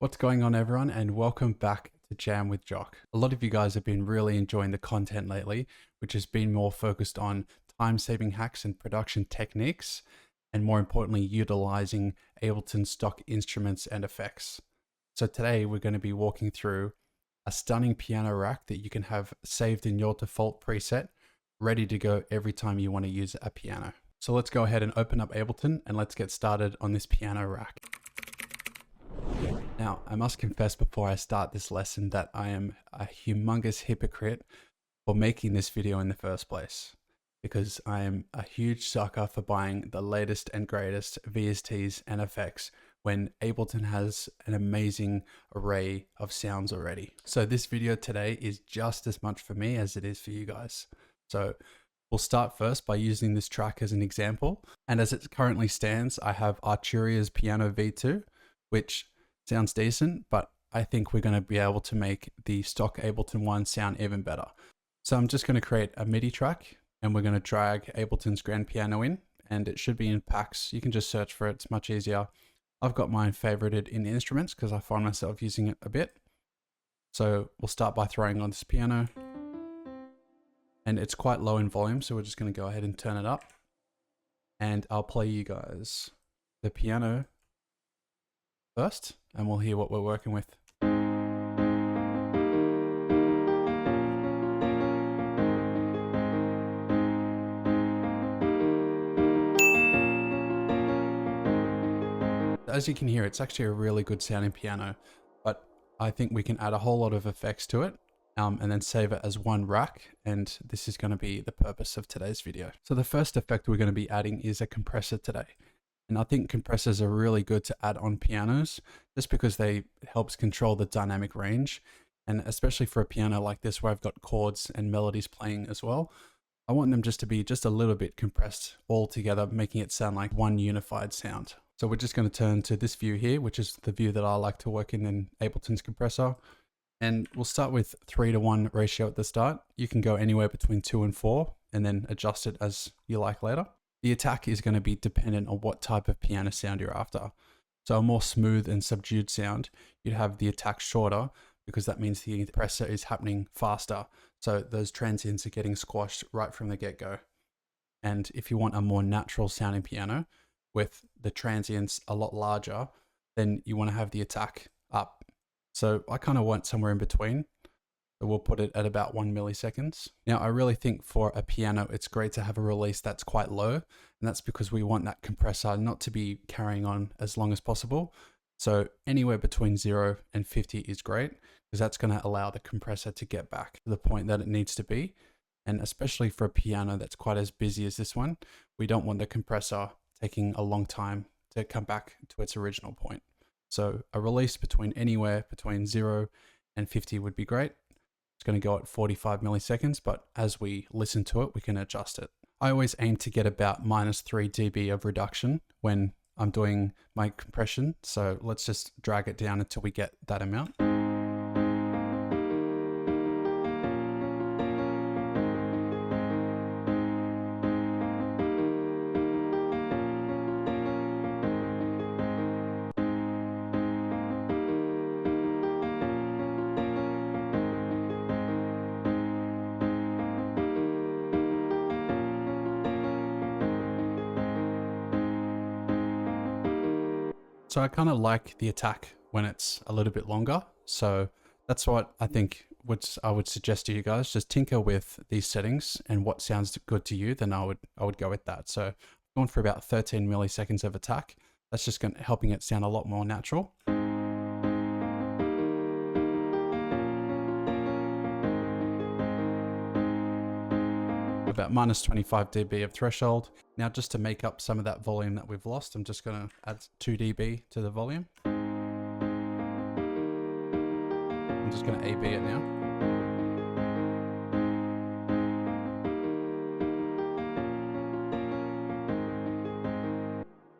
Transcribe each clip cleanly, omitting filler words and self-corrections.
What's going on, everyone, and welcome back to Jam with Jock. A lot of you guys have been really enjoying the content lately, which has been more focused on time-saving hacks and production techniques, and more importantly, utilizing Ableton stock instruments and effects. So today we're going to be walking through a stunning piano rack that you can have saved in your default preset, ready to go every time you want to use a piano. So let's go ahead and open up Ableton and let's get started on this piano rack. Now, I must confess before I start this lesson that I am a humongous hypocrite for making this video in the first place, because I am a huge sucker for buying the latest and greatest VSTs and effects when Ableton has an amazing array of sounds already. So this video today is just as much for me as it is for you guys. So we'll start first by using this track as an example. And as it currently stands, I have Arturia's Piano V2, which sounds decent, but I think we're going to be able to make the stock Ableton one sound even better. So I'm just going to create a MIDI track and we're going to drag Ableton's grand piano in, and it should be in packs. You can just search for it, it's much easier. I've got mine favorited in instruments because I find myself using it a bit. So we'll start by throwing on this piano, and it's quite low in volume, so we're just going to go ahead and turn it up, and I'll play you guys the piano first, and we'll hear what we're working with. As you can hear, it's actually a really good sounding piano, but I think we can add a whole lot of effects to it and then save it as one rack, and this is going to be the purpose of today's video. So the first effect we're going to be adding is a compressor today. And I think compressors are really good to add on pianos just because they helps control the dynamic range. And especially for a piano like this where I've got chords and melodies playing as well, I want them just to be just a little bit compressed all together, making it sound like one unified sound. So we're just going to turn to this view here, which is the view that I like to work in Ableton's compressor. And we'll start with 3:1 ratio at the start. You can go anywhere between 2 and 4 and then adjust it as you like later. The attack is going to be dependent on what type of piano sound you're after. So a more smooth and subdued sound, you'd have the attack shorter because that means the compressor is happening faster. So those transients are getting squashed right from the get-go. And if you want a more natural sounding piano with the transients a lot larger, then you want to have the attack up. So I kind of want somewhere in between. So we'll put it at about 1 milliseconds. Now, I really think for a piano, it's great to have a release that's quite low. And that's because we want that compressor not to be carrying on as long as possible. So anywhere between 0 and 50 is great, because that's going to allow the compressor to get back to the point that it needs to be. And especially for a piano that's quite as busy as this one, we don't want the compressor taking a long time to come back to its original point. So a release anywhere between 0 and 50 would be great. It's going to go at 45 milliseconds, but as we listen to it, we can adjust it. I always aim to get about -3 dB of reduction when I'm doing my compression. So let's just drag it down until we get that amount. So I kind of like the attack when it's a little bit longer. So that's what I think I would suggest to you guys. Just tinker with these settings and what sounds good to you, then I would go with that. So I'm going for about 13 milliseconds of attack. That's just helping it sound a lot more natural. About -25 dB of threshold. Now, just to make up some of that volume that we've lost, I'm just going to add 2 dB to the volume. I'm just going to A/B it now.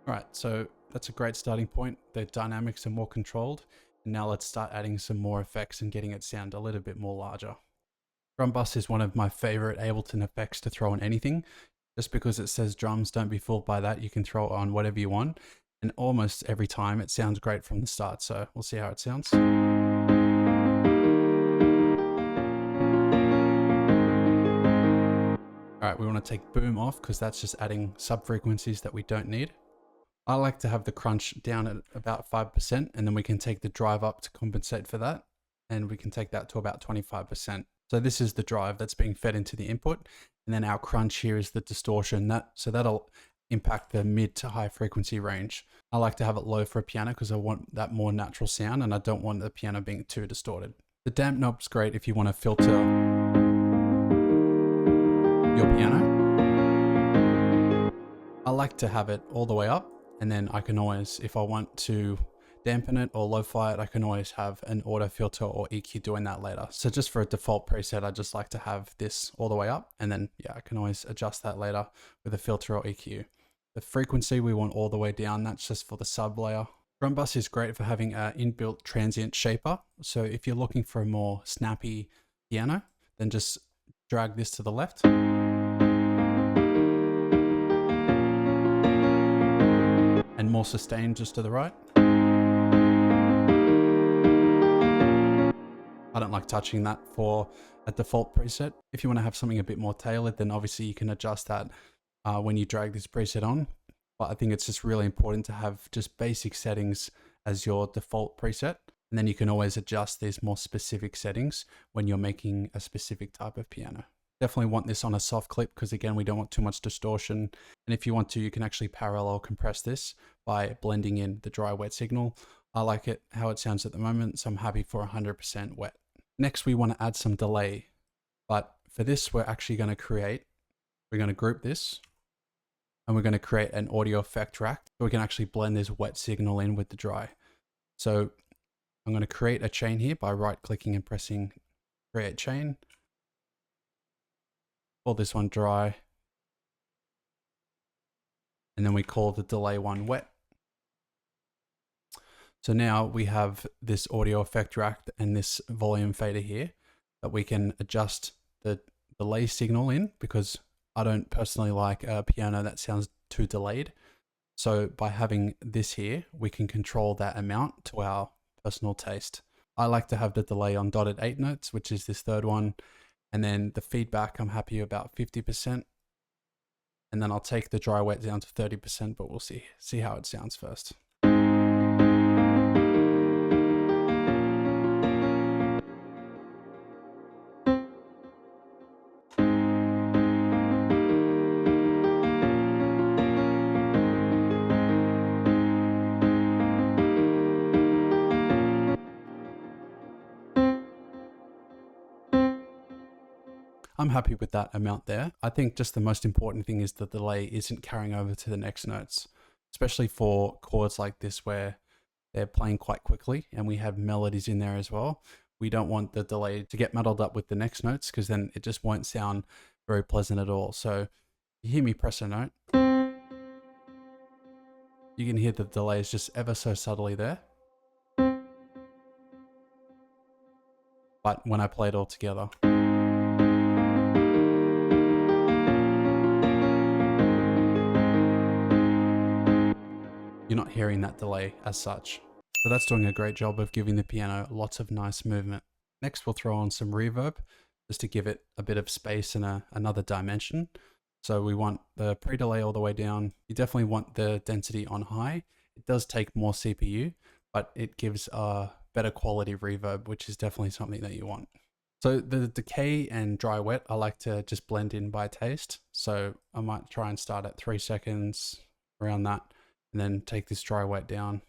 All right, so that's a great starting point. The dynamics are more controlled. And now let's start adding some more effects and getting it sound a little bit more larger. Drum bus is one of my favorite Ableton effects to throw on anything. Just because it says drums, don't be fooled by that. You can throw it on whatever you want. And almost every time it sounds great from the start. So we'll see how it sounds. All right, we want to take boom off because that's just adding sub frequencies that we don't need. I like to have the crunch down at about 5%, and then we can take the drive up to compensate for that. And we can take that to about 25%. So this is the drive that's being fed into the input. And then our crunch here is the distortion. So that'll impact the mid to high frequency range. I like to have it low for a piano because I want that more natural sound and I don't want the piano being too distorted. The damp knob's great if you want to filter your piano. I like to have it all the way up, and then I can always, if I want to dampen it or lo-fi it, I can always have an auto filter or EQ doing that later. So just for a default preset, I just like to have this all the way up, and then yeah, I can always adjust that later with a filter or EQ. The frequency we want all the way down, that's just for the sub layer. Drum bus is great for having an inbuilt transient shaper. So if you're looking for a more snappy piano, then just drag this to the left. And more sustain just to the right. I don't like touching that for a default preset. If you want to have something a bit more tailored, then obviously you can adjust that when you drag this preset on. But I think it's just really important to have just basic settings as your default preset. And then you can always adjust these more specific settings when you're making a specific type of piano. Definitely want this on a soft clip because again, we don't want too much distortion. And if you want to, you can actually parallel compress this by blending in the dry wet signal. I like it how it sounds at the moment, so I'm happy for 100% wet. Next, we want to add some delay, but for this, we're going to group this and we're going to create an audio effect rack so we can actually blend this wet signal in with the dry. So I'm going to create a chain here by right clicking and pressing create chain. Call this one dry. And then we call the delay one wet. So now we have this audio effect rack and this volume fader here that we can adjust the delay signal in, because I don't personally like a piano that sounds too delayed. So by having this here, we can control that amount to our personal taste. I like to have the delay on dotted 8 notes, which is this third one. And then the feedback, I'm happy about 50%. And then I'll take the dry wet down to 30%, but we'll see how it sounds first. I'm happy with that amount there. I think just the most important thing is the delay isn't carrying over to the next notes, especially for chords like this where they're playing quite quickly and we have melodies in there as well. We don't want the delay to get muddled up with the next notes because then it just won't sound very pleasant at all. So you hear me press a note, you can hear the delay is just ever so subtly there. But when I play it all together, you're not hearing that delay as such. So that's doing a great job of giving the piano lots of nice movement. Next, we'll throw on some reverb just to give it a bit of space and another dimension. So we want the pre-delay all the way down. You definitely want the density on high. It does take more CPU, but it gives a better quality reverb, which is definitely something that you want. So the decay and dry wet, I like to just blend in by taste. So I might try and start at 3 seconds, around that, and then take this dry wet down.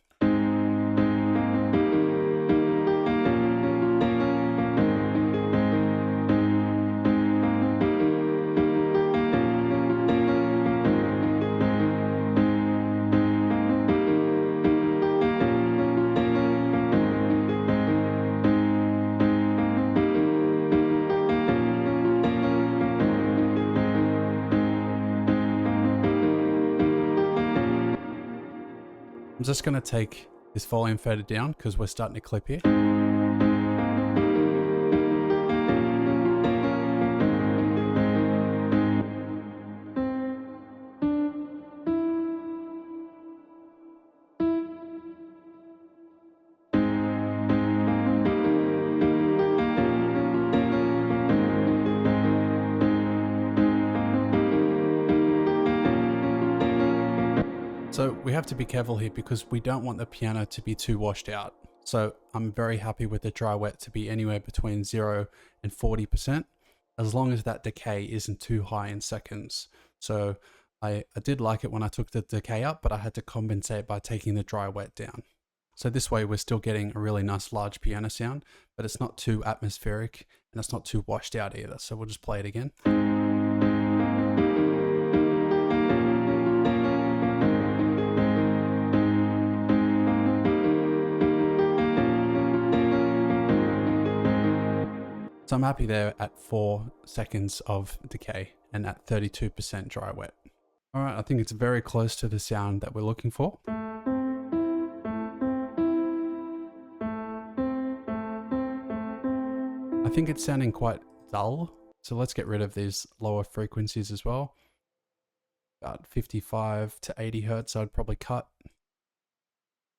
I'm just going to take this volume fader down because we're starting to clip here. So we have to be careful here because we don't want the piano to be too washed out. So I'm very happy with the dry wet to be anywhere between 0 and 40%, as long as that decay isn't too high in seconds. So I did like it when I took the decay up, but I had to compensate by taking the dry wet down. So this way we're still getting a really nice large piano sound, but it's not too atmospheric and it's not too washed out either. So we'll just play it again. So I'm happy there at 4 seconds of decay and at 32% dry wet. All right, I think it's very close to the sound that we're looking for. I think it's sounding quite dull, so let's get rid of these lower frequencies as well. About 55 to 80 hertz I'd probably cut.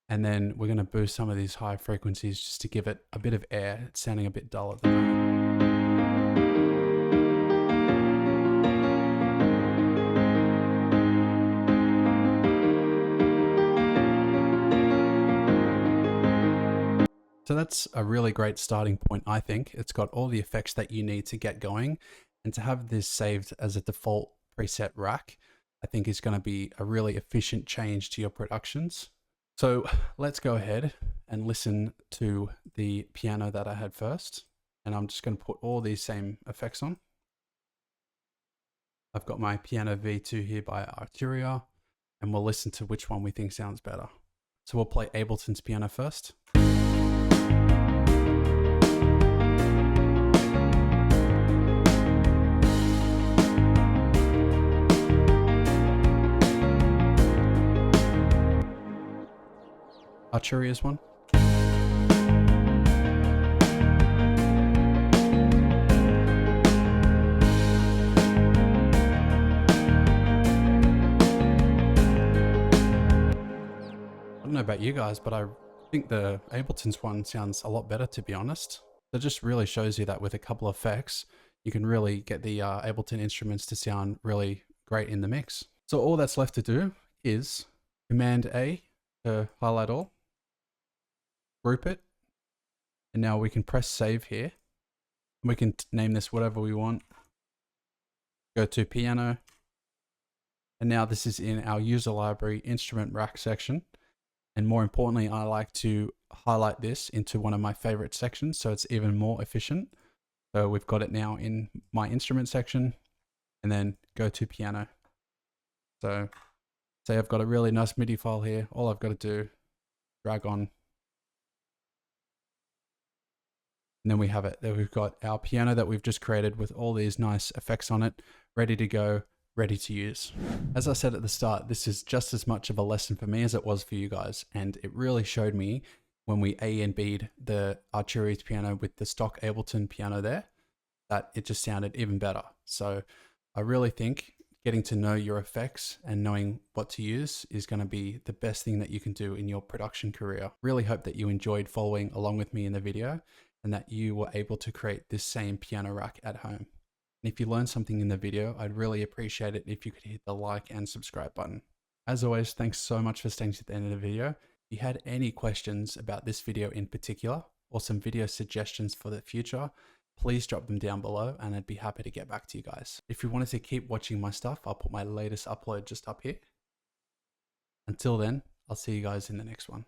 And then we're going to boost some of these high frequencies just to give it a bit of air. It's sounding a bit dull at the moment. So that's a really great starting point, I think. It's got all the effects that you need to get going, and to have this saved as a default preset rack, I think is going to be a really efficient change to your productions. So let's go ahead and listen to the piano that I had first. And I'm just going to put all these same effects on. I've got my Piano V2 here by Arturia, and we'll listen to which one we think sounds better. So we'll play Ableton's piano first. Arturia's one. I don't know about you guys, but I think the Ableton's one sounds a lot better, to be honest. It just really shows you that with a couple of effects, you can really get the Ableton instruments to sound really great in the mix. So all that's left to do is Command A to highlight all, group it, and now we can press save here. We can name this whatever we want. Go to piano, and now this is in our user library instrument rack section. And more importantly, I like to highlight this into one of my favorite sections so it's even more efficient. So we've got it now in my instrument section, and then go to piano. So say I've got a really nice MIDI file here. All I've got to do, drag on, and then we have it. There we've got our piano that we've just created with all these nice effects on it, ready to go, ready to use. As I said at the start, this is just as much of a lesson for me as it was for you guys. And it really showed me when we A and B'd the Arturia's piano with the stock Ableton piano there, that it just sounded even better. So I really think getting to know your effects and knowing what to use is going to be the best thing that you can do in your production career. Really hope that you enjoyed following along with me in the video and that you were able to create this same piano rack at home. And if you learned something in the video, I'd really appreciate it if you could hit the like and subscribe button. As always, thanks so much for staying to the end of the video. If you had any questions about this video in particular, or some video suggestions for the future, please drop them down below and I'd be happy to get back to you guys. If you wanted to keep watching my stuff, I'll put my latest upload just up here. Until then, I'll see you guys in the next one.